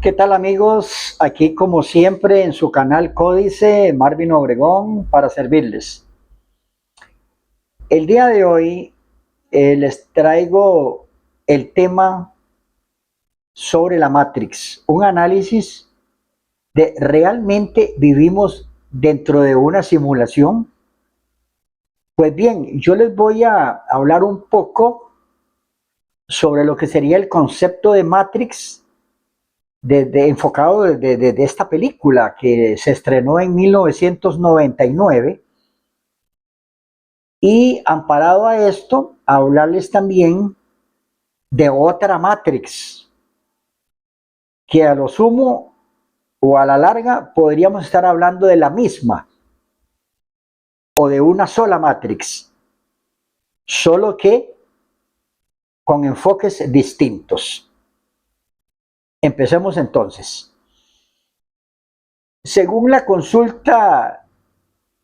¿Qué tal amigos? Aquí como siempre en su canal Códice, Marvin Obregón para servirles. El día de hoy les traigo el tema sobre la Matrix, un análisis de ¿realmente vivimos dentro de una simulación? Pues bien, yo les voy a hablar un poco sobre lo que sería el concepto de Matrix enfocado de esta película que se estrenó en 1999 y amparado a esto, a hablarles también de otra Matrix que a lo sumo o a la larga podríamos estar hablando de la misma o de una sola Matrix, solo que con enfoques distintos. Empecemos entonces. Según la consulta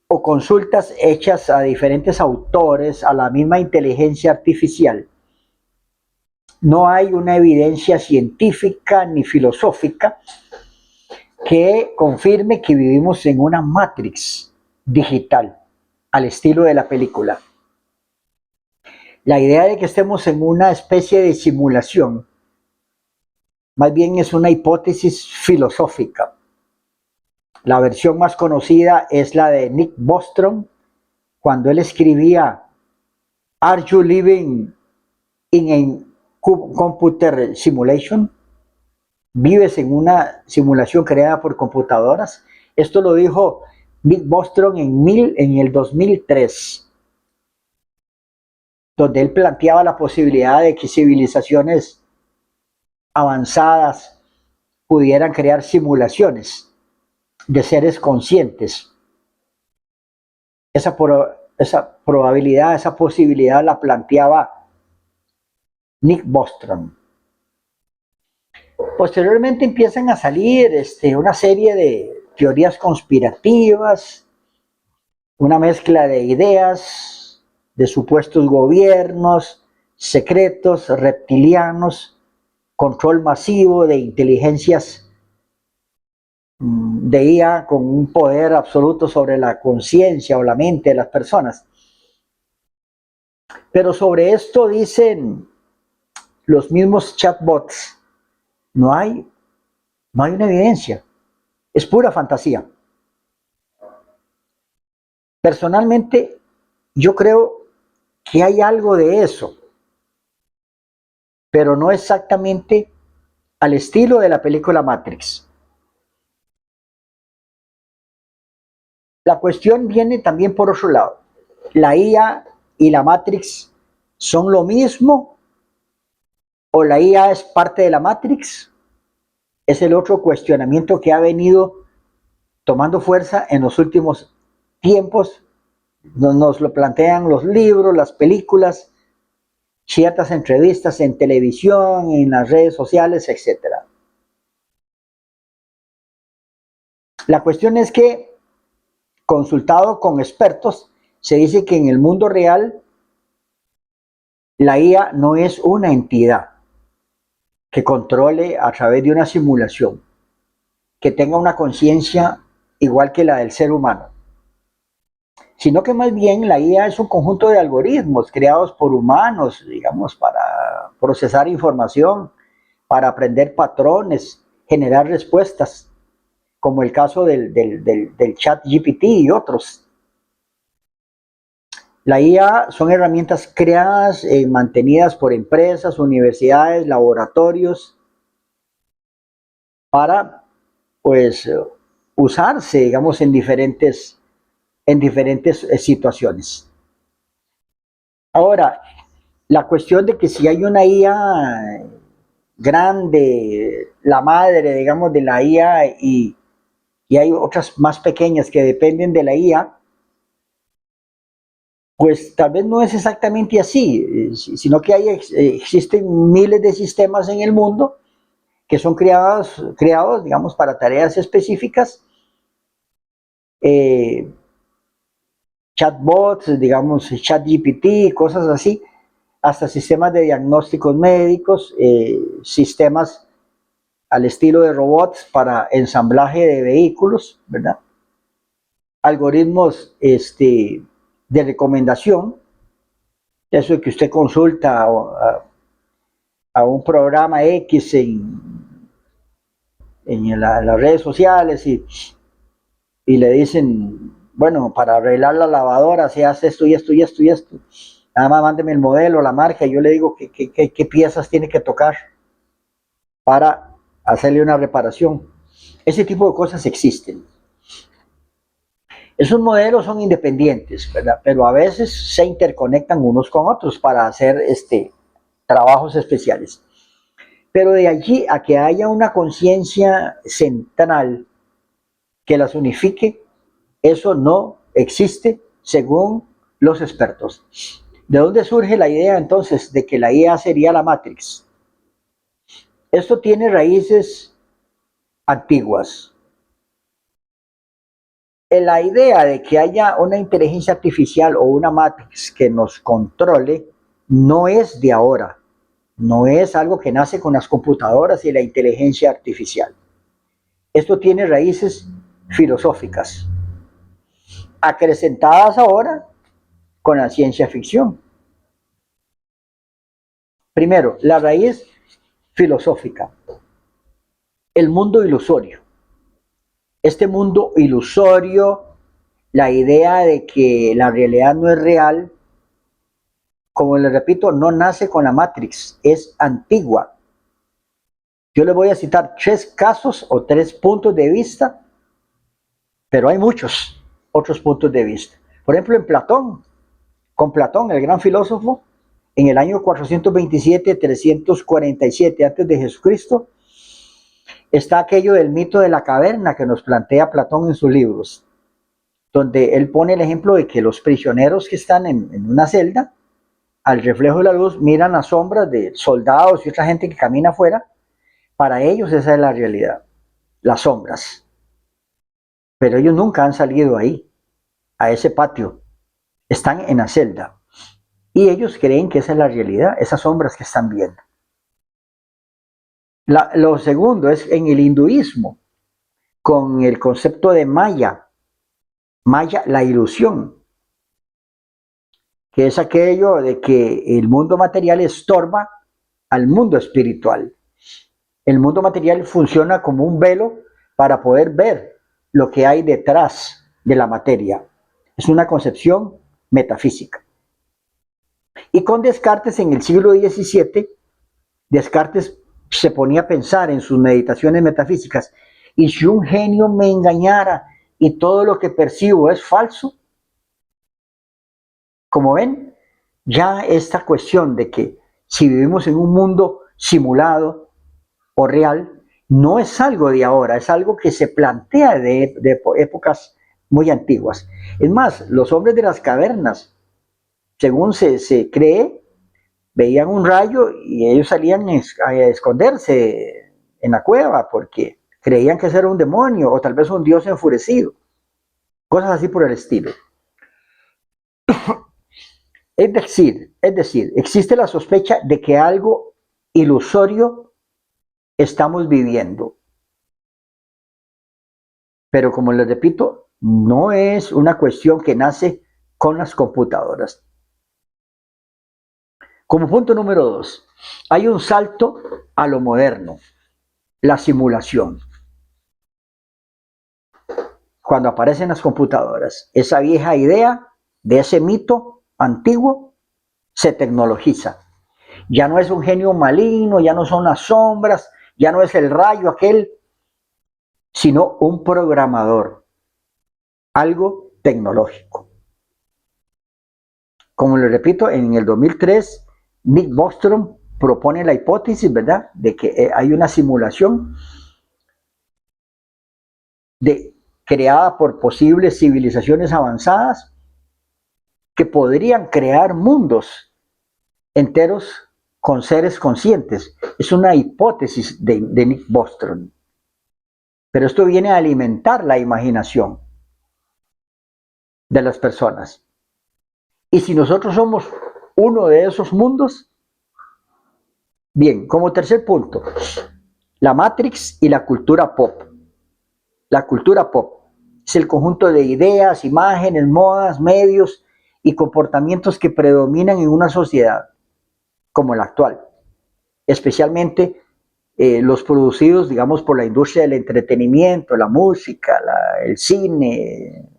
o consultas hechas a diferentes autores, a la misma inteligencia artificial, no hay una evidencia científica ni filosófica que confirme que vivimos en una matrix digital, al estilo de la película. La idea de que estemos en una especie de simulación, más bien es una hipótesis filosófica. La versión más conocida es la de Nick Bostrom, cuando él escribía "Are you living in a computer simulation?" ¿Vives en una simulación creada por computadoras? Esto lo dijo Nick Bostrom en el 2003, donde él planteaba la posibilidad de que civilizaciones avanzadas pudieran crear simulaciones de seres conscientes. Esa probabilidad, esa posibilidad la planteaba Nick Bostrom. Posteriormente empiezan a salir una serie de teorías conspirativas, una mezcla de ideas, de supuestos gobiernos secretos, reptilianos, control masivo de inteligencias de IA con un poder absoluto sobre la conciencia o la mente de las personas. Pero sobre esto dicen los mismos chatbots, no hay una evidencia, es pura fantasía. Personalmente, yo creo que hay algo de eso, pero no exactamente al estilo de la película Matrix. La cuestión viene también por otro lado. ¿La IA y la Matrix son lo mismo? ¿O la IA es parte de la Matrix? Es el otro cuestionamiento que ha venido tomando fuerza en los últimos tiempos. Nos lo plantean los libros, las películas, ciertas entrevistas en televisión, en las redes sociales, etc. La cuestión es que, consultado con expertos, se dice que en el mundo real la IA no es una entidad que controle a través de una simulación, que tenga una conciencia igual que la del ser humano, sino que más bien la IA es un conjunto de algoritmos creados por humanos, digamos, para procesar información, para aprender patrones, generar respuestas, como el caso del chat GPT y otros. La IA son herramientas creadas y mantenidas por empresas, universidades, laboratorios, para pues usarse, digamos, en diferentes situaciones. Ahora, la cuestión de que si hay una IA grande, la madre, digamos, de la IA y hay otras más pequeñas que dependen de la IA, pues tal vez no es exactamente así, sino que existen miles de sistemas en el mundo que son creados, digamos, para tareas específicas, chatbots, digamos, ChatGPT, cosas así, hasta sistemas de diagnósticos médicos, sistemas al estilo de robots para ensamblaje de vehículos, ¿verdad? Algoritmos de recomendación, eso que usted consulta a un programa X en las redes sociales y le dicen, bueno, para arreglar la lavadora se hace esto y esto y esto y esto. Nada más mándeme el modelo, la marca, y yo le digo qué piezas tiene que tocar para hacerle una reparación. Ese tipo de cosas existen. Esos modelos son independientes, ¿verdad? Pero a veces se interconectan unos con otros para hacer trabajos especiales. Pero de allí a que haya una conciencia central que las unifique, eso no existe según los expertos. ¿De dónde surge la idea entonces de que la IA sería la Matrix? Esto tiene raíces antiguas. La idea de que haya una inteligencia artificial o una Matrix que nos controle no es de ahora, no es algo que nace con las computadoras y la inteligencia artificial. Esto tiene raíces filosóficas, acrecentadas ahora con la ciencia ficción. Primero, la raíz filosófica, el mundo ilusorio. Este mundo ilusorio, la idea de que la realidad no es real, como les repito, no nace con la Matrix, es antigua. Yo les voy a citar 3 casos o 3 puntos de vista, pero hay muchos otros puntos de vista. Por ejemplo, en Platón, con Platón, el gran filósofo, en el año 427-347 antes de Jesucristo, está aquello del mito de la caverna que nos plantea Platón en sus libros, donde él pone el ejemplo de que los prisioneros que están en una celda, al reflejo de la luz, miran las sombras de soldados y otra gente que camina afuera. Para ellos esa es la realidad, las sombras. Pero ellos nunca han salido ahí, a ese patio. Están en la celda. Y ellos creen que esa es la realidad, esas sombras que están viendo. Lo segundo es en el hinduismo, con el concepto de Maya. Maya, la ilusión, que es aquello de que el mundo material estorba al mundo espiritual. El mundo material funciona como un velo para poder ver lo que hay detrás de la materia. Es una concepción metafísica. Y con Descartes en el siglo XVII, Descartes se ponía a pensar en sus meditaciones metafísicas, y si un genio me engañara y todo lo que percibo es falso, como ven, ya esta cuestión de que si vivimos en un mundo simulado o real, no es algo de ahora, es algo que se plantea de épocas muy antiguas. Es más, los hombres de las cavernas, según se cree, veían un rayo y ellos salían a esconderse en la cueva porque creían que ese era un demonio o tal vez un dios enfurecido. Cosas así por el estilo. Es decir, existe la sospecha de que algo ilusorio estamos viviendo. Pero como les repito, no es una cuestión que nace con las computadoras. Como punto número 2, hay un salto a lo moderno, la simulación. Cuando aparecen las computadoras, esa vieja idea de ese mito antiguo se tecnologiza. Ya no es un genio maligno, ya no son las sombras, ya no es el rayo aquel, sino un programador, algo tecnológico. Como les repito, en el 2003, Nick Bostrom propone la hipótesis, ¿verdad?, de que hay una simulación creada por posibles civilizaciones avanzadas que podrían crear mundos enteros con seres conscientes. Es una hipótesis de Nick Bostrom. Pero esto viene a alimentar la imaginación de las personas. Y si nosotros somos uno de esos mundos, bien, como tercer punto, La Matrix y la cultura pop. La cultura pop es el conjunto de ideas, imágenes, modas, medios y comportamientos que predominan en una sociedad como la actual, especialmente los producidos, digamos, por la industria del entretenimiento, la música, el cine,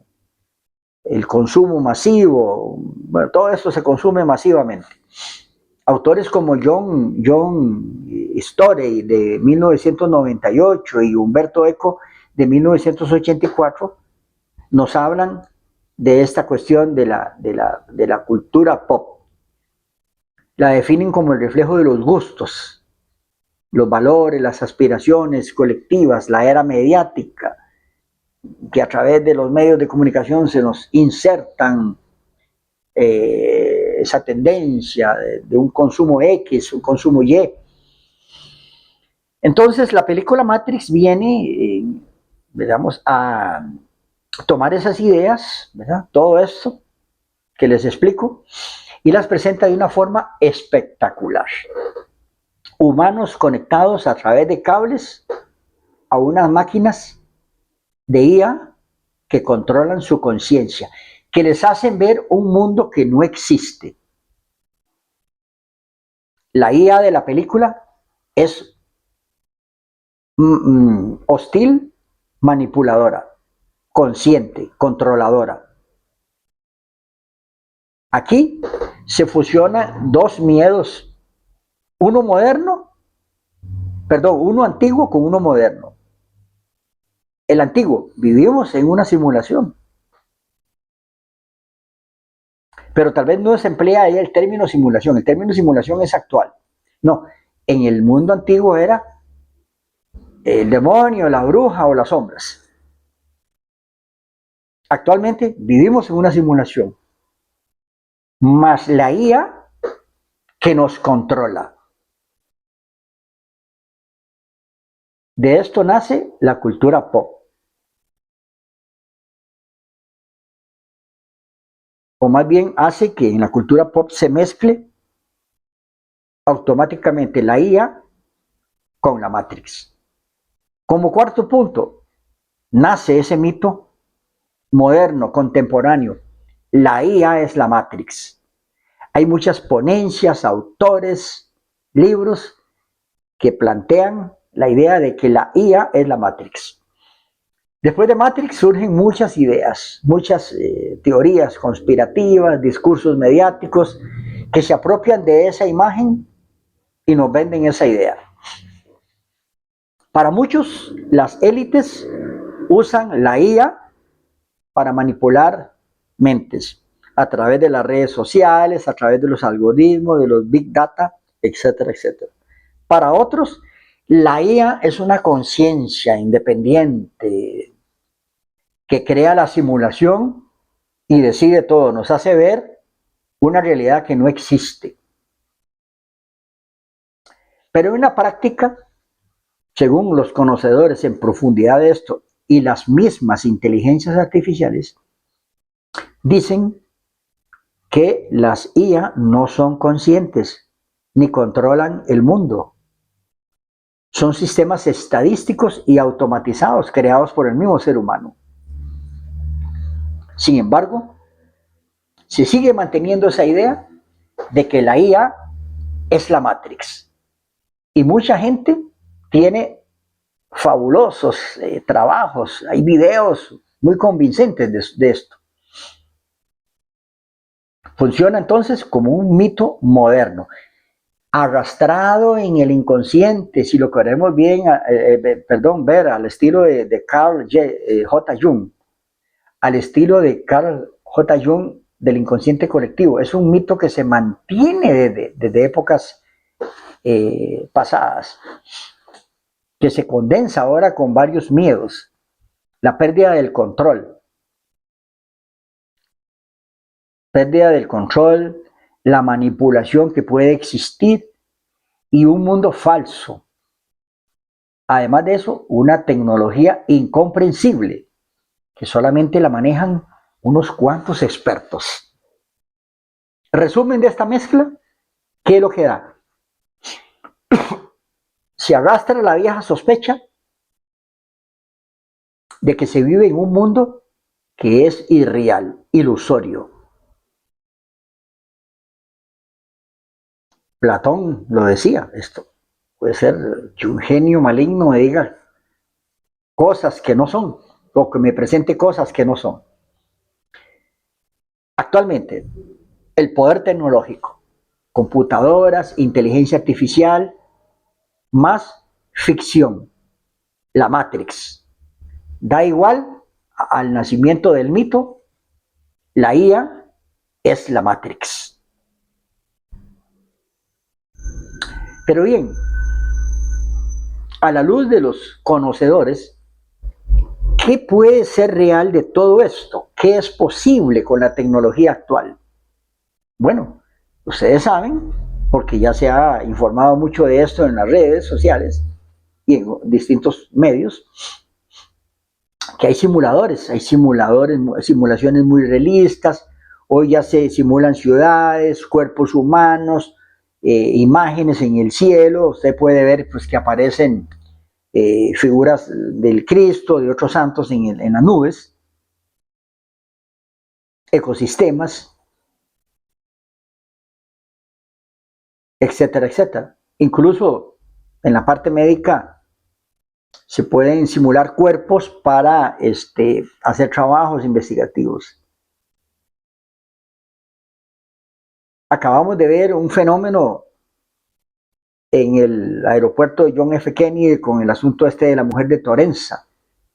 el consumo masivo. Bueno, todo esto se consume masivamente. Autores como John Storey de 1998 y Humberto Eco de 1984 nos hablan de esta cuestión de la cultura pop. La definen como el reflejo de los gustos, los valores, las aspiraciones colectivas, la era mediática, que a través de los medios de comunicación se nos insertan esa tendencia de un consumo X, un consumo Y. Entonces la película Matrix viene, digamos, a tomar esas ideas, ¿verdad? Todo esto que les explico, y las presenta de una forma espectacular. Humanos conectados a través de cables a unas máquinas de IA que controlan su conciencia, que les hacen ver un mundo que no existe. La IA de la película es hostil, manipuladora, consciente, controladora. Aquí se fusionan dos miedos, uno antiguo con uno moderno. El antiguo, vivimos en una simulación, pero tal vez no se emplea ahí el término simulación. El término simulación es actual. No, en el mundo antiguo era el demonio, la bruja o las sombras. Actualmente vivimos en una simulación, más la IA que nos controla. De esto nace la cultura pop. O más bien hace que en la cultura pop se mezcle automáticamente la IA con la Matrix. Como cuarto punto, nace ese mito moderno, contemporáneo. La IA es la Matrix. Hay muchas ponencias, autores, libros que plantean la idea de que la IA es la Matrix. Después de Matrix surgen muchas ideas, muchas teorías conspirativas, discursos mediáticos que se apropian de esa imagen y nos venden esa idea. Para muchos, las élites usan la IA para manipular mentes a través de las redes sociales, a través de los algoritmos, de los big data, etcétera, etcétera. Para otros, la IA es una conciencia independiente que crea la simulación y decide todo, nos hace ver una realidad que no existe. Pero en la práctica, según los conocedores en profundidad de esto y las mismas inteligencias artificiales, dicen que las IA no son conscientes ni controlan el mundo. Son sistemas estadísticos y automatizados creados por el mismo ser humano. Sin embargo, se sigue manteniendo esa idea de que la IA es la Matrix. Y mucha gente tiene fabulosos trabajos, hay videos muy convincentes de esto. Funciona entonces como un mito moderno, arrastrado en el inconsciente, si lo queremos bien, ver al estilo de Carl J. Jung, al estilo de Carl J. Jung del inconsciente colectivo. Es un mito que se mantiene desde épocas pasadas, que se condensa ahora con varios miedos: la pérdida del control, la manipulación que puede existir y un mundo falso. Además de eso, una tecnología incomprensible que solamente la manejan unos cuantos expertos. Resumen de esta mezcla, ¿qué es lo que da? se arrastra la vieja sospecha de que se vive en un mundo que es irreal, ilusorio. Platón lo decía esto. Puede ser que un genio maligno me diga cosas que no son, o que me presente cosas que no son. Actualmente, el poder tecnológico, computadoras, inteligencia artificial, más ficción, la Matrix. Da igual al nacimiento del mito, la IA es la Matrix. Pero bien, a la luz de los conocedores, ¿qué puede ser real de todo esto? ¿Qué es posible con la tecnología actual? Bueno, ustedes saben, porque ya se ha informado mucho de esto en las redes sociales y en distintos medios, que hay simulaciones muy realistas. Hoy ya se simulan ciudades, cuerpos humanos, imágenes en el cielo. Usted puede ver pues, que aparecen figuras del Cristo, de otros santos en las nubes, ecosistemas, etcétera, etcétera. Incluso en la parte médica se pueden simular cuerpos para hacer trabajos investigativos. Acabamos de ver un fenómeno en el aeropuerto de John F. Kennedy con el asunto de la mujer de Torenza,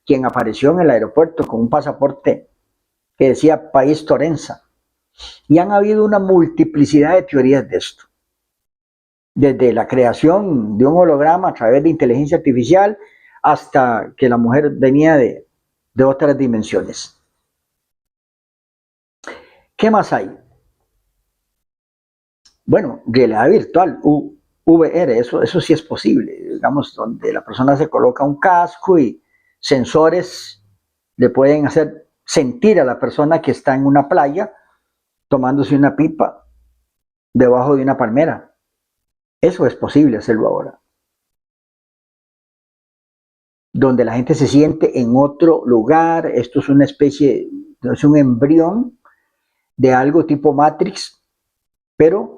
quien apareció en el aeropuerto con un pasaporte que decía País Torenza. Y han habido una multiplicidad de teorías de esto. Desde la creación de un holograma a través de inteligencia artificial hasta que la mujer venía de otras dimensiones. ¿Qué más hay? Bueno, realidad virtual, VR, eso sí es posible, digamos, donde la persona se coloca un casco y sensores le pueden hacer sentir a la persona que está en una playa tomándose una pipa debajo de una palmera. Eso es posible hacerlo ahora. Donde la gente se siente en otro lugar, esto es una especie, es un embrión de algo tipo Matrix, pero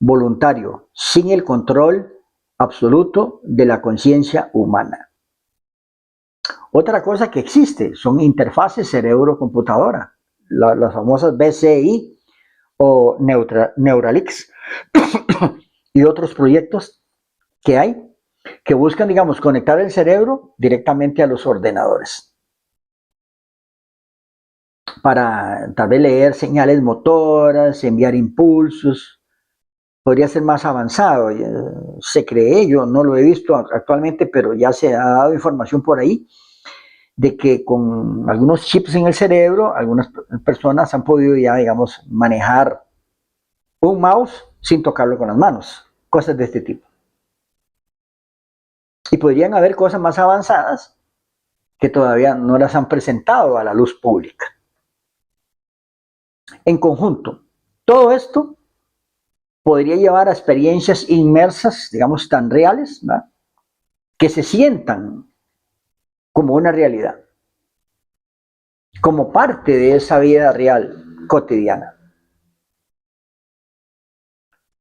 voluntario, sin el control absoluto de la conciencia humana. Otra cosa que existe son interfaces cerebro-computadora, las famosas BCI o Neuralink y otros proyectos que hay que buscan, digamos, conectar el cerebro directamente a los ordenadores para tal vez leer señales motoras, enviar impulsos. Podría ser más avanzado, se cree, yo no lo he visto actualmente, pero ya se ha dado información por ahí de que con algunos chips en el cerebro, algunas personas han podido ya, digamos, manejar un mouse sin tocarlo con las manos, cosas de este tipo. Y podrían haber cosas más avanzadas que todavía no las han presentado a la luz pública. En conjunto, todo esto podría llevar a experiencias inmersas, digamos, tan reales, ¿verdad?, que se sientan como una realidad, como parte de esa vida real cotidiana.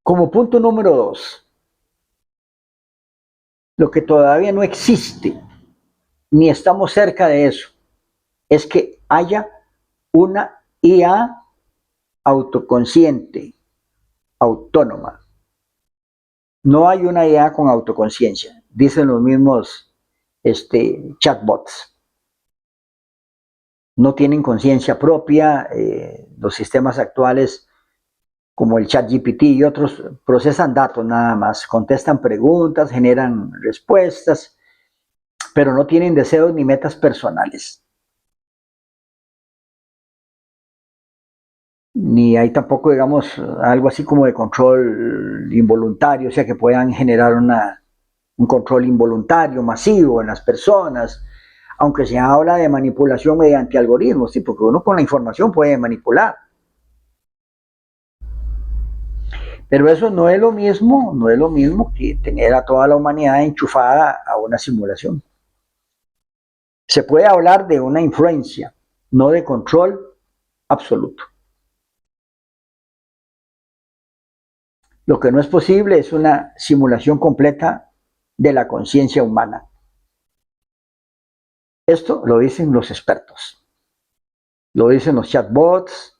Como punto número 2, lo que todavía no existe, ni estamos cerca de eso, es que haya una IA autoconsciente, autónoma. No hay una IA con autoconciencia, dicen los mismos chatbots. No tienen conciencia propia. Los sistemas actuales como el ChatGPT y otros procesan datos nada más, contestan preguntas, generan respuestas, pero no tienen deseos ni metas personales. Ni hay tampoco, digamos, algo así como de control involuntario, o sea, que puedan generar un control involuntario, masivo en las personas, aunque se habla de manipulación mediante algoritmos, ¿sí?, porque uno con la información puede manipular. Pero eso no es lo mismo, no es lo mismo que tener a toda la humanidad enchufada a una simulación. Se puede hablar de una influencia, no de control absoluto. Lo que no es posible es una simulación completa de la conciencia humana. Esto lo dicen los expertos, lo dicen los chatbots.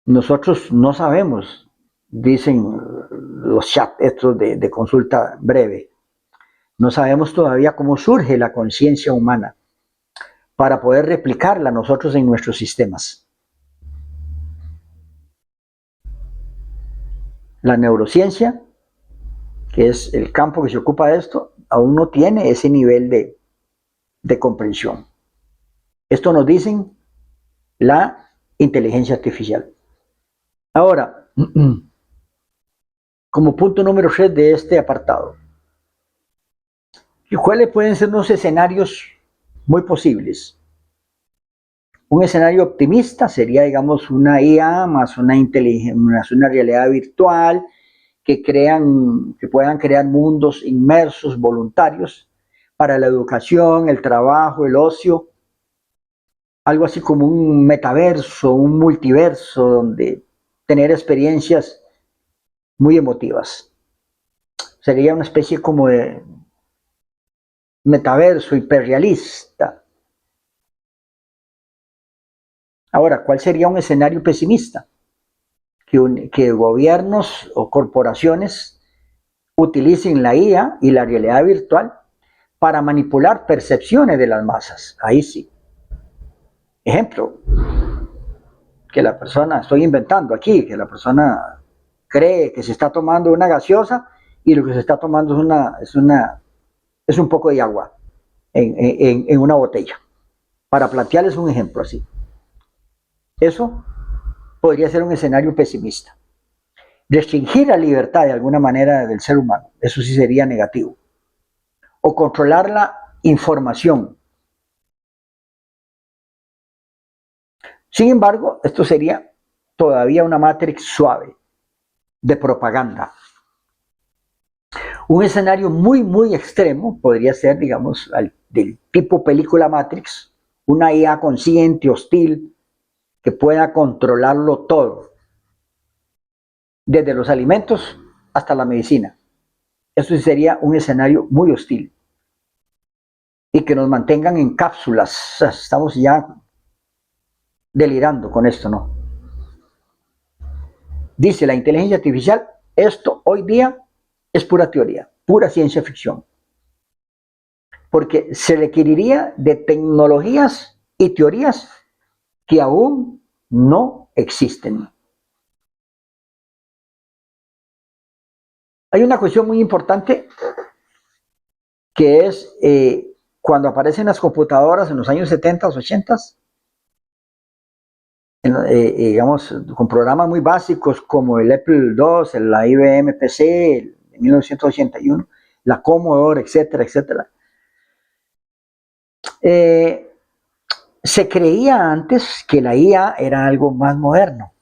Nosotros no sabemos, dicen los chats estos de consulta breve. No sabemos todavía cómo surge la conciencia humana para poder replicarla nosotros en nuestros sistemas. La neurociencia, que es el campo que se ocupa de esto, aún no tiene ese nivel de comprensión. Esto nos dicen la inteligencia artificial. Ahora, como punto número 3 de este apartado, ¿cuáles pueden ser unos escenarios muy posibles? Un escenario optimista sería, digamos, una IA más una realidad virtual que puedan crear mundos inmersos, voluntarios, para la educación, el trabajo, el ocio, algo así como un metaverso, un multiverso, donde tener experiencias muy emotivas. Sería una especie como de metaverso hiperrealista. Ahora, ¿cuál sería un escenario pesimista? Que gobiernos o corporaciones utilicen la IA y la realidad virtual para manipular percepciones de las masas. Ahí sí. Ejemplo, que la persona, estoy inventando aquí, que la persona cree que se está tomando una gaseosa y lo que se está tomando es un poco de agua en una botella. Para plantearles un ejemplo así. Eso podría ser un escenario pesimista. Restringir la libertad de alguna manera del ser humano, eso sí sería negativo. O controlar la información. Sin embargo, esto sería todavía una matrix suave de propaganda. Un escenario muy, muy extremo podría ser, digamos, del tipo película Matrix, una IA consciente, hostil, que pueda controlarlo todo, desde los alimentos hasta la medicina. Eso sí sería un escenario muy hostil. Y que nos mantengan en cápsulas. Estamos ya delirando con esto, ¿no? Dice la inteligencia artificial, esto hoy día es pura teoría, pura ciencia ficción. Porque se requeriría de tecnologías y teorías que aún no existen. Hay una cuestión muy importante que es cuando aparecen las computadoras en los años 70, 80, digamos, con programas muy básicos como el Apple II, la IBM PC de 1981, la Commodore, etcétera, etcétera. Se creía antes que la IA era algo más moderno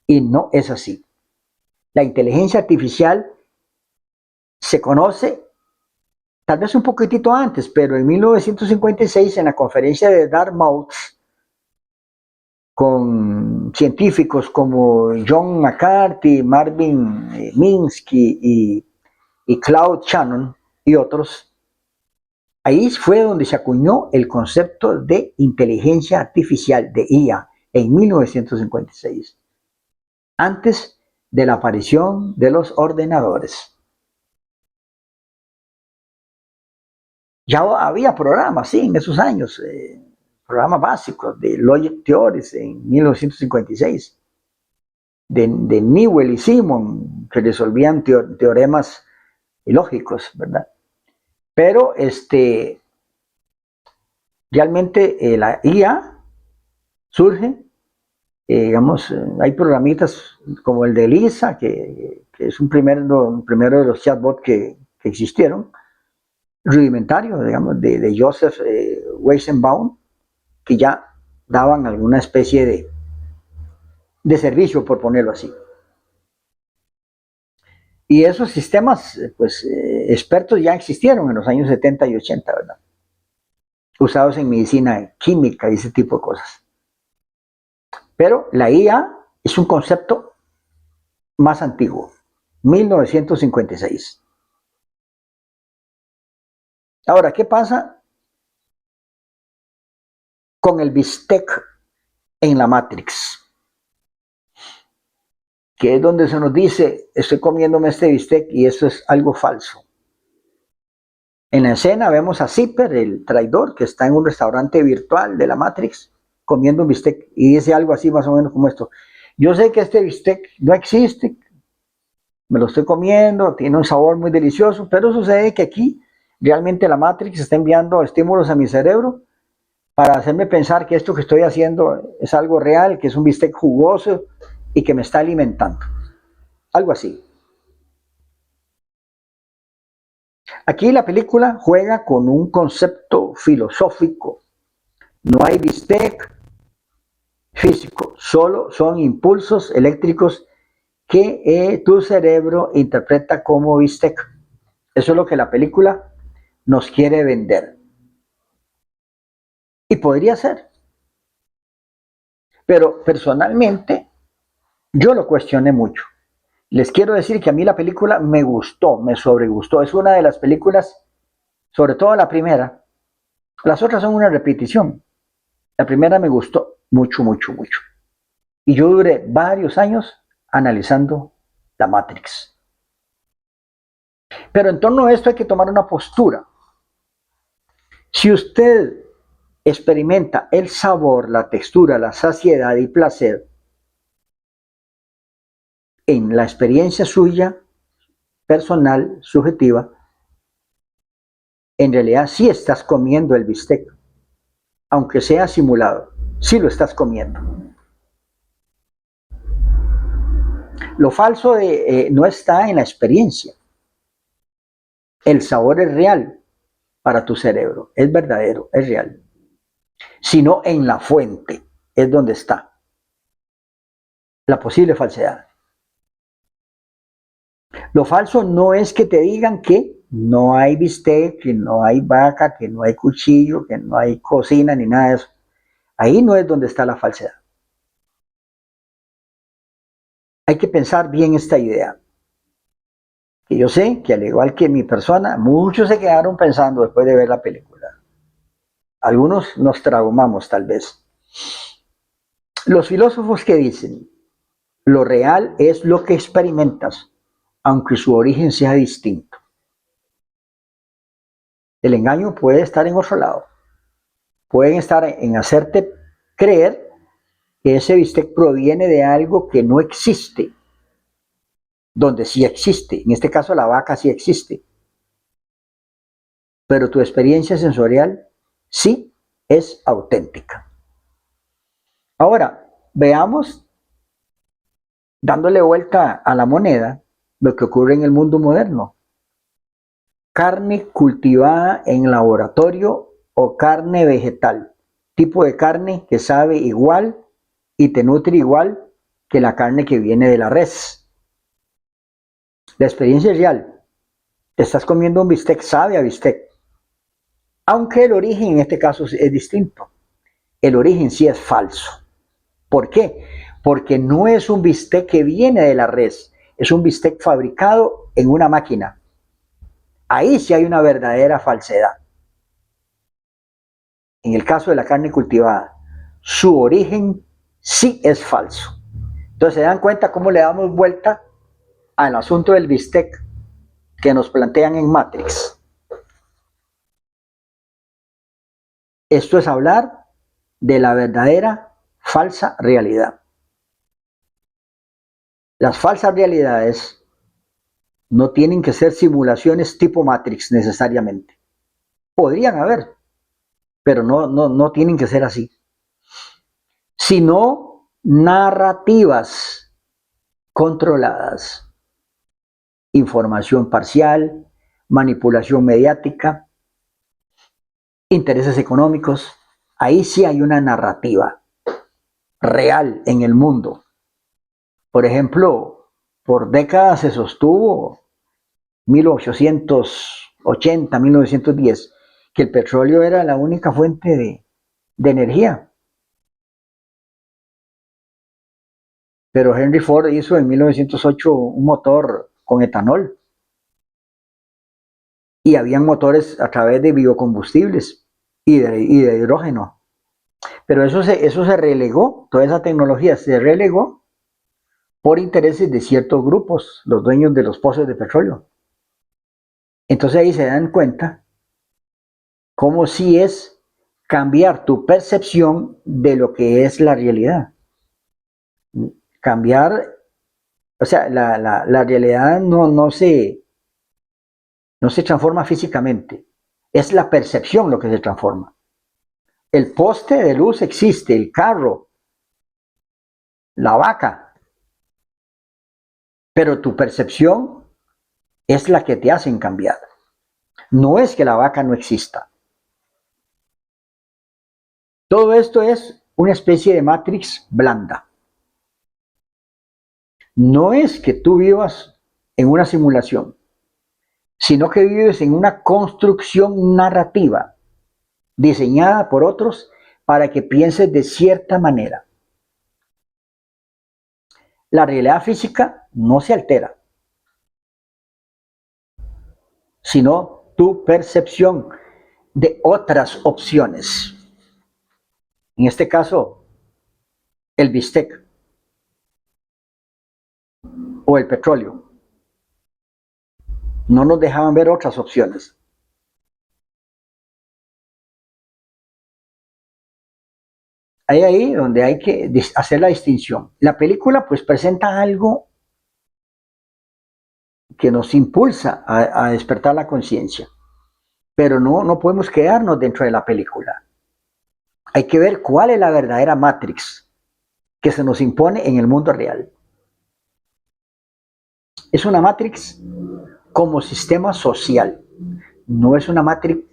y no es así. La inteligencia artificial se conoce tal vez un poquitito antes, pero en 1956 en la conferencia de Dartmouth con científicos como John McCarthy, Marvin Minsky y Claude Shannon y otros, ahí fue donde se acuñó el concepto de inteligencia artificial, de IA, en 1956, antes de la aparición de los ordenadores. Ya había programas, sí, en esos años, programas básicos de Logic Theories en 1956, de Newell y Simon, que resolvían teoremas lógicos, ¿verdad? Pero realmente la IA surge, digamos, hay programitas como el de Lisa, que es un primero de los chatbots que existieron, rudimentario, digamos, de Joseph Weizenbaum, que ya daban alguna especie de servicio, por ponerlo así. Y esos sistemas, pues, expertos ya existieron en los años 70 y 80, ¿verdad? Usados en medicina química y ese tipo de cosas. Pero la IA es un concepto más antiguo, 1956. Ahora, ¿qué pasa con el bistec en la Matrix? Que es donde se nos dice, estoy comiéndome este bistec y eso es algo falso. En la escena vemos a Zipper, el traidor, que está en un restaurante virtual de la Matrix, comiendo un bistec, y dice algo así más o menos como esto. Yo sé que este bistec no existe, me lo estoy comiendo, tiene un sabor muy delicioso, pero sucede que aquí realmente la Matrix está enviando estímulos a mi cerebro para hacerme pensar que esto que estoy haciendo es algo real, que es un bistec jugoso y que me está alimentando. Algo así. Aquí la película juega con un concepto filosófico. No hay bistec físico, solo son impulsos eléctricos que tu cerebro interpreta como bistec. Eso es lo que la película nos quiere vender. Y podría ser. Pero personalmente yo lo cuestioné mucho. Les quiero decir que a mí la película me gustó, me sobregustó. Es una de las películas, sobre todo la primera. Las otras son una repetición. La primera me gustó mucho, mucho, mucho. Y yo duré varios años analizando la Matrix. Pero en torno a esto hay que tomar una postura. Si usted experimenta el sabor, la textura, la saciedad y placer en la experiencia suya, personal, subjetiva, en realidad sí estás comiendo el bistec, aunque sea simulado, sí lo estás comiendo. Lo falso no está en la experiencia. El sabor es real para tu cerebro, es verdadero, es real. Sino en la fuente es donde está la posible falsedad. Lo falso no es que te digan que no hay bistec, que no hay vaca, que no hay cuchillo, que no hay cocina ni nada de eso. Ahí no es donde está la falsedad. Hay que pensar bien esta idea. Que yo sé que al igual que mi persona, muchos se quedaron pensando después de ver la película. Algunos nos traumamos tal vez. Los filósofos que dicen, lo real es lo que experimentas, aunque su origen sea distinto. El engaño puede estar en otro lado. Pueden estar en hacerte creer que ese bistec proviene de algo que no existe, donde sí existe. En este caso la vaca sí existe. Pero tu experiencia sensorial sí es auténtica. Ahora, veamos, dándole vuelta a la moneda, lo que ocurre en el mundo moderno. Carne cultivada en laboratorio o carne vegetal. Tipo de carne que sabe igual y te nutre igual que la carne que viene de la res. La experiencia es real. Te estás comiendo un bistec, sabe a bistec. Aunque el origen en este caso es distinto. El origen sí es falso. ¿Por qué? Porque no es un bistec que viene de la res, es un bistec fabricado en una máquina. Ahí sí hay una verdadera falsedad. En el caso de la carne cultivada, su origen sí es falso. Entonces se dan cuenta cómo le damos vuelta al asunto del bistec que nos plantean en Matrix. Esto es hablar de la verdadera falsa realidad. Las falsas realidades no tienen que ser simulaciones tipo Matrix necesariamente. Podrían haber, pero no tienen que ser así. Sino narrativas controladas, información parcial, manipulación mediática, intereses económicos. Ahí sí hay una narrativa real en el mundo. Por ejemplo, por décadas se sostuvo, 1880, 1910, que el petróleo era la única fuente de energía. Pero Henry Ford hizo en 1908 un motor con etanol y habían motores a través de biocombustibles y de hidrógeno. Pero eso se relegó, toda esa tecnología se relegó por intereses de ciertos grupos, los dueños de los pozos de petróleo. Entonces ahí se dan cuenta cómo sí es cambiar tu percepción de lo que es la realidad. Cambiar, o sea, la realidad no se transforma físicamente, es la percepción lo que se transforma. El poste de luz existe, el carro, la vaca, pero tu percepción es la que te hacen cambiar. No es que la vaca no exista. Todo esto es una especie de matrix blanda. No es que tú vivas en una simulación, sino que vives en una construcción narrativa diseñada por otros para que pienses de cierta manera. La realidad física no se altera, sino tu percepción de otras opciones. En este caso, el bistec o el petróleo. No nos dejaban ver otras opciones. Ahí donde hay que hacer la distinción. La película pues presenta algo que nos impulsa a despertar la conciencia, pero no podemos quedarnos dentro de la película. Hay que ver cuál es la verdadera Matrix que se nos impone en el mundo real. Es una Matrix como sistema social, no es una Matrix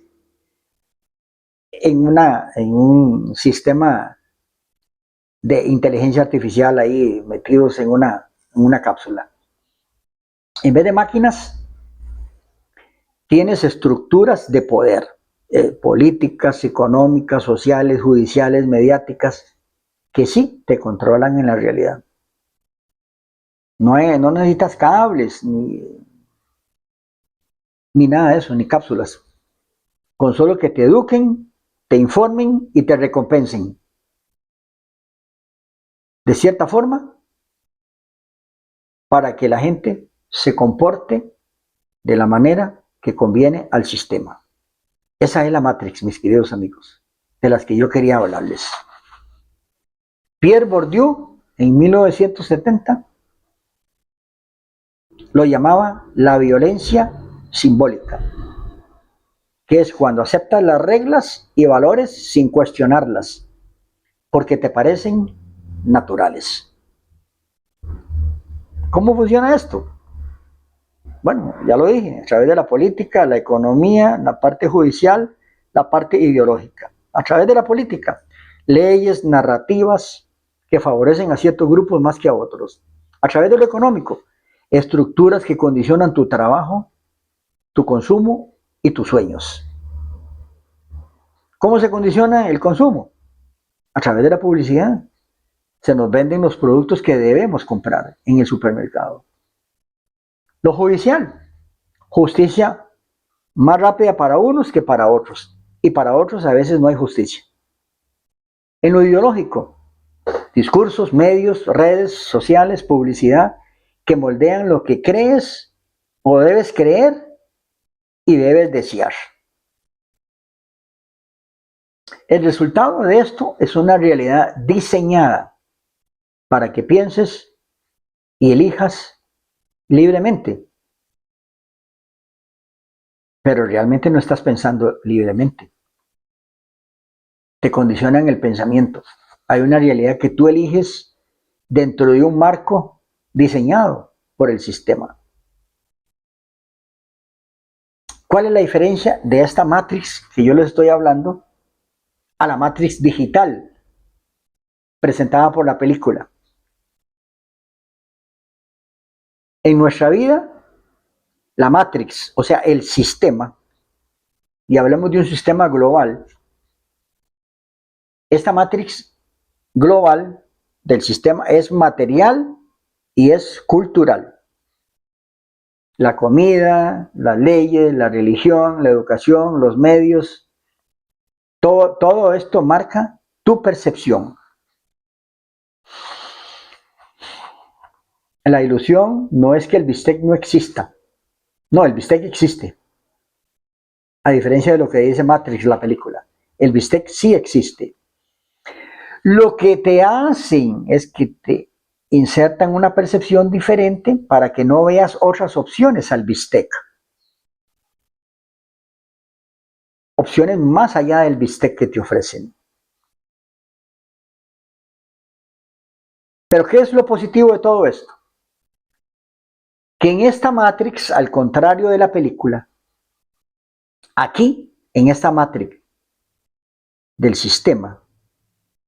en un sistema de inteligencia artificial ahí metidos en una cápsula. En vez de máquinas, tienes estructuras de poder, políticas, económicas, sociales, judiciales, mediáticas, que sí te controlan en la realidad. No necesitas cables ni nada de eso, ni cápsulas. Con solo que te eduquen, te informen y te recompensen. De cierta forma, para que la gente se comporte de la manera que conviene al sistema. Esa es la Matrix, mis queridos amigos, de las que yo quería hablarles. Pierre Bourdieu, en 1970, lo llamaba la violencia simbólica, que es cuando aceptas las reglas y valores sin cuestionarlas, porque te parecen naturales. ¿Cómo funciona esto? Bueno, ya lo dije, a través de la política, la economía, la parte judicial, la parte ideológica. A través de la política, leyes, narrativas que favorecen a ciertos grupos más que a otros. A través de lo económico, estructuras que condicionan tu trabajo, tu consumo y tus sueños. ¿Cómo se condiciona el consumo? A través de la publicidad. Se nos venden los productos que debemos comprar en el supermercado. Lo judicial, justicia más rápida para unos que para otros. Y para otros a veces no hay justicia. En lo ideológico, discursos, medios, redes sociales, publicidad, que moldean lo que crees o debes creer y debes desear. El resultado de esto es una realidad diseñada para que pienses y elijas libremente. Pero realmente no estás pensando libremente. Te condicionan el pensamiento. Hay una realidad que tú eliges dentro de un marco diseñado por el sistema. ¿Cuál es la diferencia de esta matrix que yo les estoy hablando a la matrix digital presentada por la película? En nuestra vida, la Matrix, o sea, el sistema, y hablemos de un sistema global, esta Matrix global del sistema es material y es cultural. La comida, las leyes, la religión, la educación, los medios, todo esto marca tu percepción. La ilusión no es que el bistec no exista. No, el bistec existe. A diferencia de lo que dice Matrix, la película. El bistec sí existe. Lo que te hacen es que te insertan una percepción diferente para que no veas otras opciones al bistec. Opciones más allá del bistec que te ofrecen. Pero ¿qué es lo positivo de todo esto? Que en esta Matrix, al contrario de la película, aquí, en esta Matrix del sistema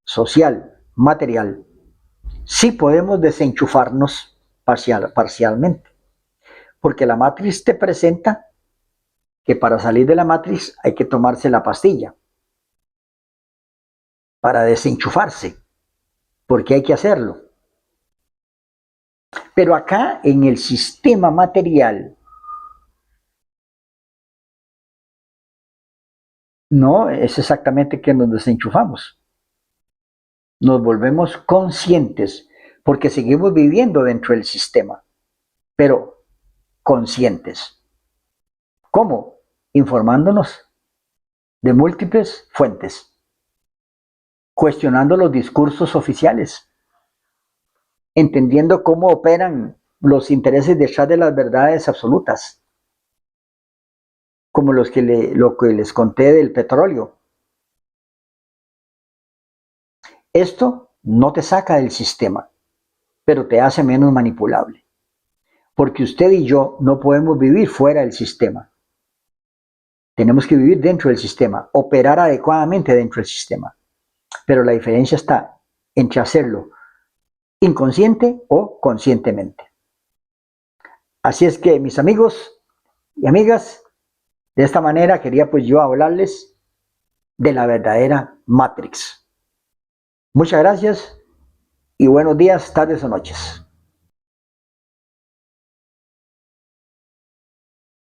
social, material, sí podemos desenchufarnos parcialmente. Porque la Matrix te presenta que para salir de la Matrix hay que tomarse la pastilla para desenchufarse, porque hay que hacerlo. Pero acá en el sistema material no es exactamente que nos desenchufamos. Nos volvemos conscientes porque seguimos viviendo dentro del sistema, pero conscientes. ¿Cómo? Informándonos de múltiples fuentes, cuestionando los discursos oficiales, entendiendo cómo operan los intereses detrás de las verdades absolutas, como lo que les conté del petróleo. Esto no te saca del sistema, pero te hace menos manipulable, porque usted y yo no podemos vivir fuera del sistema. Tenemos que vivir dentro del sistema, operar adecuadamente dentro del sistema, pero la diferencia está entre hacerlo inconsciente o conscientemente. Así es que, mis amigos y amigas, de esta manera quería pues yo hablarles de la verdadera Matrix. Muchas gracias y buenos días, tardes o noches.